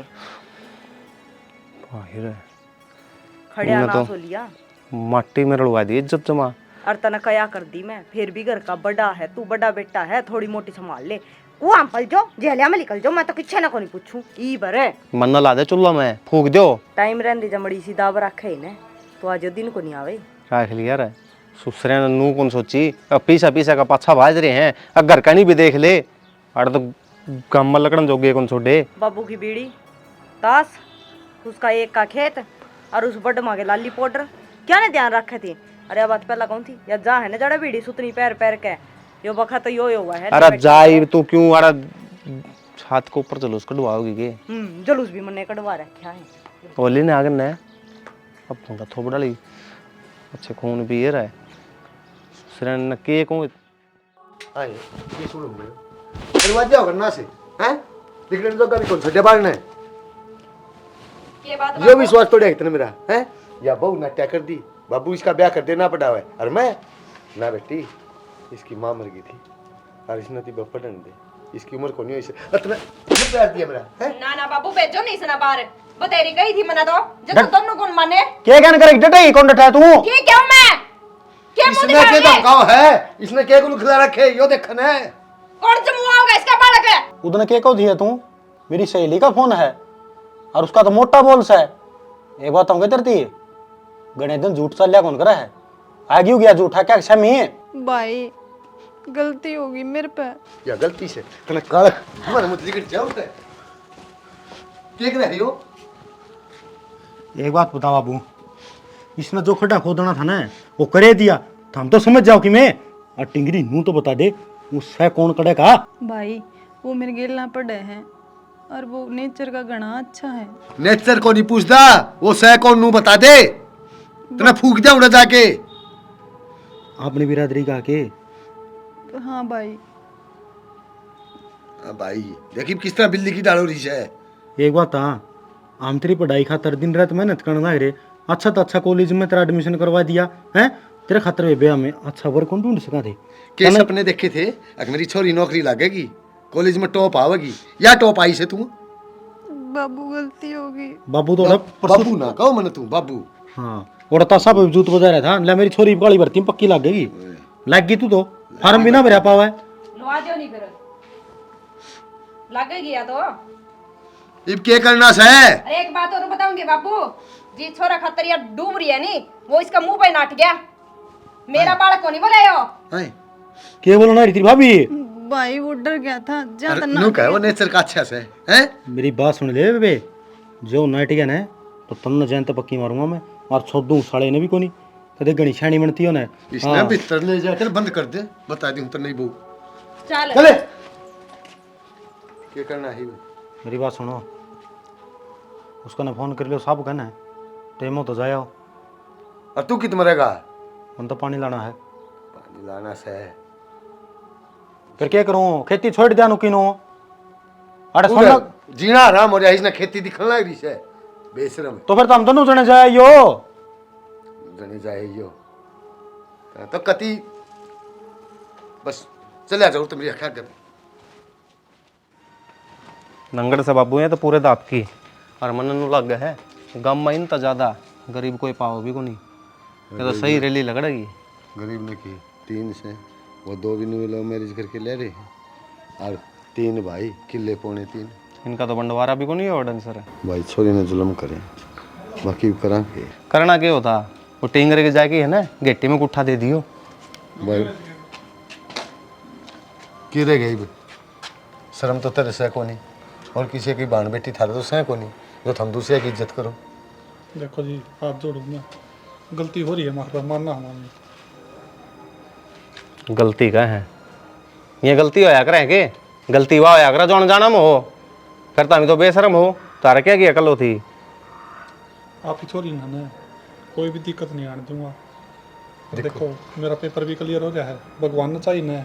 खड़िया ना तो सो लिया माटी में रड़वा दी इज्जत जमा। और तना कया कर दी मैं, फिर भी घर का बड़ा है तू, बड़ा बेटा है, थोड़ी मोटी संभाल ले। कुआं पल जो जेलिया में निकल जाओ, मैं तो किच्छे ना को नहीं पूछूं ई बरे मन ला दे चुल्ला में फूक दो। टाइम रहंदी जमड़ी सी दाब रखे ही ने तो आज दिन को नहीं आवे राख लिया रे सुसरे ने नू कौन सोची, अब पीछा पीछा का पाछा भाज रहे हैं, अब घर का नहीं भी देख ले, अरे तो गम में लकड़न जोगे कौन छोड़े। बाबू की बीड़ी ताश, उसका एक का खेत और उस बड़ मांगे लाली पाउडर, क्या ने ध्यान रखे थी। अरे बात पहला कौन थी या जा है ना जड़ा बीड़ी सुतनी पैर पैर के यो बखा तो यो हुआ है। अरे जाई तू क्यों, अरे छात के ऊपर जुलूस कढ़वाओगी के? जुलूस भी मन्ने कढ़वा रखा है ओली ने आगे न अब पंगा थोड़ा ली अच्छे खून भी ये रहा है सुसरे ने के को आए ये सुनो मैं दरवाजा करना से हैं दिखने तो कभी कौन छड्डे बागने ये बात ये विश्वास तोड़े इतना मेरा हैं या बहू नाट्या कर दी, बाबू इसका ब्याह कर देना पड़ा है, और मैं ना बेटी इसकी माँ मर गई थी और इसने ती पढ़ने दे, इसकी उम्र को नहीं इसे इतना प्यार दिया मेरा है। ना ना बाबू भेजो नहीं सुना बाहर, वो तेरी गई थी मना तो जब तो दोनों कौन माने क्या कहने करे डटे कौन डटा तू? की क्यों मैं क्या मुंह इसने दिखा के रही है? धमकाओ है, इसने के को खिला रखे यो देखन है कौन जमुआ होगा इसका बालक है? उदने के को दिया तू? मेरी सहेली का फोन है और उसका तो मोटा बोल्स है। एक बात हम कहती है गणे दिन झूठ चल कौन करा है, आगे हो गया झूठा क्या क्षमी है? भाई गलती होगी मेरे पे, या गलती से तने काल हमारे मुझे जिक्र जाओ है देख रहे हो। एक बात बता बाबू, इसने जो खड्डा खोदना था ना वो करे दिया, तो हम तो समझ जाओ कि मैं और टिंगरी नू तो बता दे उससे कौन करे का? भाई वो मेरे गेल ना पड़े हैं और वो नेचर का घना अच्छा है। नेचर को नहीं पूछता, वो सह कौन नू बता दे, तने फूक दिया उड़ा जाके आपने बिरादरी का के? हाँ भाई। भाई देखिए किस तरह बिल्ली की डालो रही है। एक बात हाँ, हम तेरी पढ़ाई खातर दिन रात मेहनत करना है रे, अच्छा तो अच्छा कॉलेज में तेरा एडमिशन करवा दिया है, तेरे खातर वे ब्याह में अच्छा वर्क कौन ढूंढ सका थे? के सपने देखे थे अगर मेरी छोरी नौकरी लगेगी, कॉलेज में टॉप आवेगी, या टॉप आई से तू? बाबू गलती होगी। बाबू तो बाबू ना कहो मन तू बाबू। हाँ उड़ता सब जूत बजा रहा था, ले मेरी छोरी काली भर्ती में पक्की लग गई, लग गई तू तो फार्म भी ना भरा पावा है। लवा दियो नहीं फिर लगेगी या तो। इब के करना से? अरे एक बात और बताऊंगी बाबू जी, छोरा खातर यार डूब रही है नी, वो इसका मुंह पे नाट गया, मेरा बालक को नहीं बोलायो। हां के बोलना रही थी भाभी? भाई वो डर गया था ज्यादा नु कहे वो नेचर का अच्छा से हैं। मेरी बात सुन ले बे, जो नाट गया ना तो तुमने जानते पक्की मारूंगा मैं, और छोड़ दूं साले ने भी कोनी कदे गणी छाणी बनती हो ना। इसने भीतर ले जाकर बंद कर दे, बता दूं तो नहीं बू चल चले क्या करना है। मेरी बात सुनो, उसका ना फोन कर लियो साहब कहना है टेमो तो जाओ। और तू कित मरेगा? मन तो पानी लाना है। पानी लाना से फिर क्या करूं, खेती छोड़ दिया नु किनो? अरे सुन जीना आराम हो जाए, इसने खेती दिखने लग रही है बेशरम तो फिर हम दोनों जने जाए यो जने जाए यो तो कति बस चले जाओ तो मेरी अखा कर नंगड़ से बाबू है तो पूरे दाप की और मन नु लग गया है गम में इन तो ज्यादा गरीब कोई पाओ भी को नहीं ये तो सही रैली लग रही। गरीब ने की 3 से वो 2 भी नहीं लव मैरिज करके ले रहे हैं और 3 भाई किले पौने 3 इनका तो बंटवारा भी को नहीं ऑर्डन सर भाई छोरी ने जुल्म करे बाकी करा के करना क्या होता वो टेंगरे के जाके है ना गेट्टी में गुट्ठा दे दियो भाई की रह गई शर्म तो तेरे से को नहीं और किसी की बाण बेटी थारे तो से को नहीं जो तुम दूसरे की इज्जत करो। देखो जी हाथ जोड़ूंगा, गलती हो रही है हमारे पास, मानना हमारी। गलती का है ये गलती होया करे के गलती वाह होया करे जौन जाना हो करता मैं तो बेशरम हो तारा क्या की अकल होती। आप ही छोरी ना ना कोई भी दिक्कत नहीं आने दूंगा। देखो मेरा पेपर भी क्लियर हो गया है, भगवान ने चाहिए ना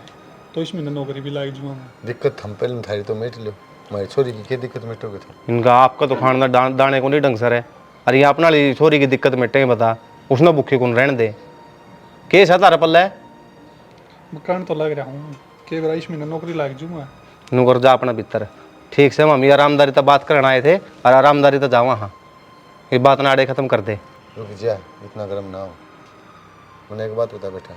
तो इस महीने नौकरी भी लाइक जुआ मैं। दिक्कत हम पहले में थारी तो मिट लो, हमारी छोरी की क्या दिक्कत मिटोगे तुम? इनका आपका तो खाना दाने को नहीं ढंग सर है। अरे ये अपना ली छोरी की दिक्कत मिटे बता उसने भूखे कौन रहने दे केस है तारा पल्ला है मकान तो लग रहा हूँ कि मेरा इस महीने नौकरी लाइक जुआ। नुकर जा अपना भीतर ठीक से मम्मी आरामदारी तो बात करना आए थे और आरामदारी तो जावा हाँ ये बात ना आड़े खत्म कर दे। रुक जा इतना गर्म ना हो, मैंने एक बात बता बेटा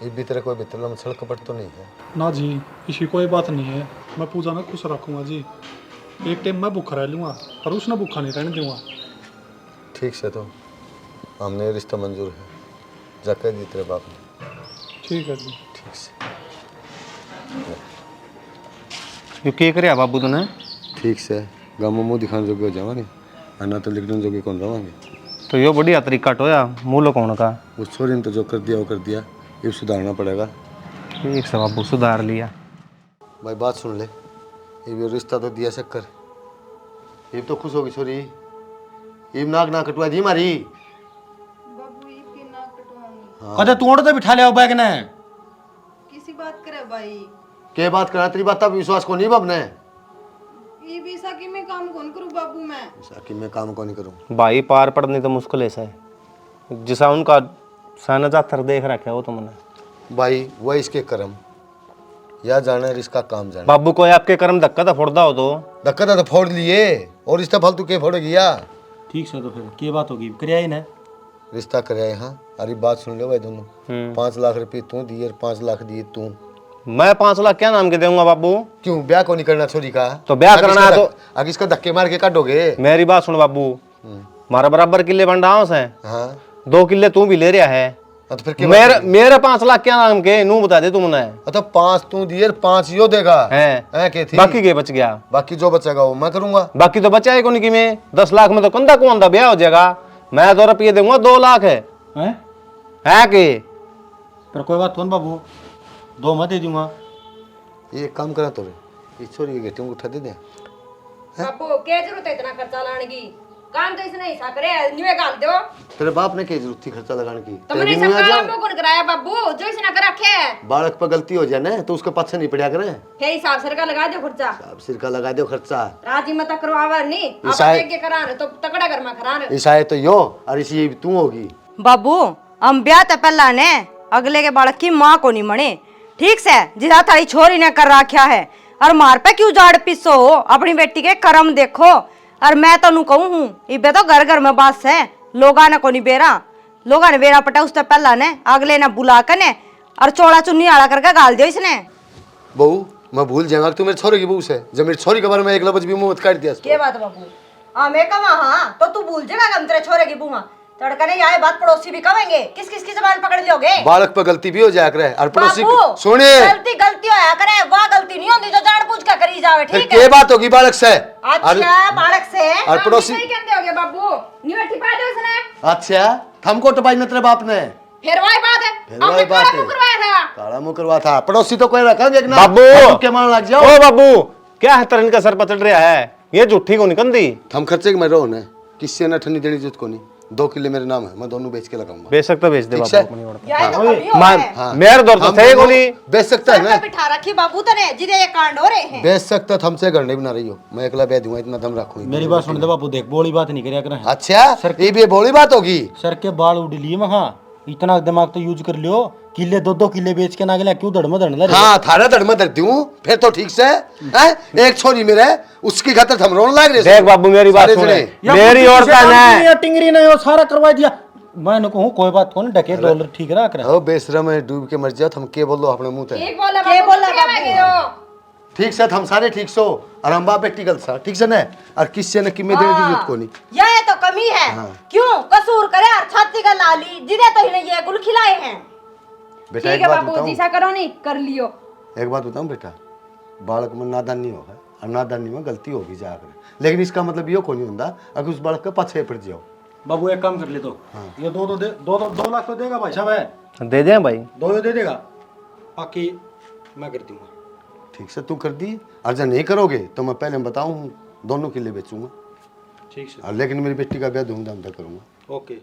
ये भीतर कोई भीतर में छल कपट तो नहीं है ना जी, इसकी कोई बात नहीं है। मैं पूजा में खुश रखूँगा जी, एक टाइम मैं भूखा रह लूँगा और उसने भूखा नहीं रहने दूँगा। ठीक से तो हमने रिश्ता मंजूर है, जाकर दी तेरे बाप ने। ठीक है जी। ठीक से यू के करे बाबू तूने ठीक से गाँव में मुँह दिखाने जोगे हो जावा नहीं आना तो लिखने जोगे कौन रवांगे। तो यो बढ़िया तरीका टोया मूलो कौन का उस छोरी ने तो जो कर दिया वो कर दिया, ये सुधारना पड़ेगा। ठीक से बाबू सुधार लिया। भाई बात सुन ले, ये भी रिश्ता तो दिया शक्कर, ये तो खुश होगी छोरी, ये नाक ना कटवा दी हमारी। कदे तू ओढ़ तो बिठा ले बैग ने किसी बात करे भाई के बात करा तेरी बात विश्वास को नहीं बबने ये भी सा कि मैं काम कौन करूं बाबू मैं कि मैं काम को नहीं करूं। भाई पार पड़नी तो मुश्किल ऐसा है जिसा उनका साना जातर देख रखा है वो तो मैंने भाई वह इसके कर्म या जाने इसका काम जाने। बाबू को आपके कर्म धक्का तो फोड़दा हो तो धक्का तो फोड़ लिए और रिश्ता फालतू के फोड़ गया। ठीक से तो फिर की बात होगी करिया ही ना रिश्ता कराया यहाँ। अरे बात सुन लो भाई दोनों, 5 लाख रुपए तू दिए और 5 लाख दिए तू। मैं 5 लाख क्या नाम के दूंगा बाबू? क्यों ब्याह को नहीं करना छोरी का? तो ब्याह करना है तो आगे इसका धक्के मार के काटोगे। मेरी बात सुन बाबू, मारा बराबर किले बन रहा हूँ हाँ 2 किले तू भी ले रहा है तो फिर क्या मेरे 5 लाख क्या नाम के नू बता दे तुमने। तो 5 तू दिए 5 यो देगा है के थी बाकी के बच गया? बाकी जो बचेगा वो मैं करूंगा। बाकी तो बचा है कौन की में 10 लाख में तो कंधा कौन दा ब्याह हो जाएगा। मैं तो रुपये दूंगा 2 लाख है के पर कोई बात कौन बाबू 2 मैं दे दूंगा। ये काम करा तो इस छोरी के गेटे में उठा दे दे। बाबू क्या जरूरत है इतना खर्चा लाने की? काम तो इसने हिस्सा करे न्यूए गाल दो। तेरे बाप ने क्या जरूरत थी खर्चा लगाने की? तो मैंने सब काम कौन कराया बाबू जो इसने कर रखे है? बालक पर गलती हो जाए ना तो उसके पाछे नहीं पड़ा करे। हे हिसाब से का लगा दो खर्चा। अब सिर का लगा दो खर्चा। राजी मत करवावा नहीं आप ईसाई- देख के कराने तो तकड़ा घर में कराने। ईसाई तो यो और इसी तू होगी। बाबू हम ब्याह तो पहला ने अगले के बालक की माँ को नहीं मने ठीक से जिसा थारी छोरी ने कर रखा है और मार पे क्यों जाड़ पिसो हो। अपनी बेटी के कर्म देखो। और मैं तो नू कहूँ हूँ इबे तो घर घर में बास है लोगा ने को नहीं बेरा लोगा ने बेरा पटा उससे पहला ने अगले ने बुला कर ने और चौड़ा चुन्नी आड़ा करके गाल दियो इसने। बहू मैं भूल जाऊंगा तू मेरे छोरे की बहू से जब मेरे छोरी के बारे में एक लफ्ज भी मुंह मत काट दिया। के बात बाबू हाँ मैं कमा हाँ तो तू भूल जाएगा हम तेरे छोरे की बुआ तड़का ने आए बात पड़ोसी भी कहेंगे किस किस की जबान पकड़ लियोगे। बालक पर गलती भी हो जाया करे और पड़ोसी बाबू, सुनिए गलती गलती होया करे वह गलती नहीं होती जो जानबूझ के करी जावे फिर ठीक के है। बात होगी बालक से? अच्छा बालक से और पड़ोसी नहीं कहते होगे बाबू न्यू ठिपा दो इसने। अच्छा हमको टपाई न तेरे बाप ने फिर वही बात है फिर वही आपने बात काला है। मुंह करवाया था। काला मुंह करवा था पड़ोसी तो कोई रखा एक ना बाबू के मान लग जाओ। ओ बाबू क्या है तरन का सर पचड़ रहा है ये झूठी को निकंदी। हम खर्चे के में रहो ना किससे ना ठंडी देनी जरूरत को नहीं 2 किले मेरे नाम है, मैं दोनों बेच के लगाऊंगा। बेच सकता बेच दे ठीक बाबू है? अपनी औरत। यह तो कमी हो मान है। हाँ। मेरे दौर तो हम थे दोनों गोली बेच सकता है सर ना, पे बिठा रखी बाबू तने जिधे ये कांड हो रहे हैं। बेच सकता है, हमसे घर नहीं बना रही हो, मैं अकेला बेच दूंगा, इतना दम रखूंगी। मेरी बात सुन दे बापू, देख बोली बात नहीं करिया कर। अच्छा ये भी बोली बात होगी। सर के बाल उड़ लिए महा, इतना दिमाग तो यूज कर लियो, किले 2-2 किले बेच के ना गया क्यों धड़मा धड़ना रे? हाँ थारा धड़ धर दूं फिर तो ठीक से हैं? एक छोरी मेरे उसकी खातर हम रोन लाग रहे। देख बाबू मेरी बात सारे सुन, जने। मेरी औरत ने टिंगरी ने सारा करवा दिया। मैं कहूँ कोई बात कौन ढके $1 ठीक रहा कर। ओ बेशरम है, डूब के मर जाओ, हम के बोलो अपने मुंह ते। ठीक बोला के बाबू, बोला क्या बाबू? लगे हो? ठीक से हम सारे ठीक सो और हम बाप बेटी गल सा ठीक से ना, और किससे ने किमे देने की जरूरत को नहीं। यह तो कमी है। हाँ। क्यों कसूर करे और छाती का लाली जिधे तो इन्हें ये गुल खिलाए हैं। बेटा ठीक एक है बात बाबू, बताऊं, जैसा करो नहीं कर लियो। एक बात बताऊं बेटा, बालक में नादानी हो है और नादानी में गलती होगी जाकर, लेकिन इसका मतलब ये को नहीं होता अगर उस बालक के पाछे पड़ जाओ। बाबू एक काम कर ले तो, ये 2 लाख तो देगा भाई साहब है, दे दे भाई। 2 दे देगा, बाकी मैं कर दूंगा। ठीक से तू कर दी, और जब नहीं करोगे तो मैं पहले बताऊं दोनों किले बेचूंगा, ठीक से, और लेकिन मेरी बेटी का ब्याह धूमधाम से करूंगा। ओके।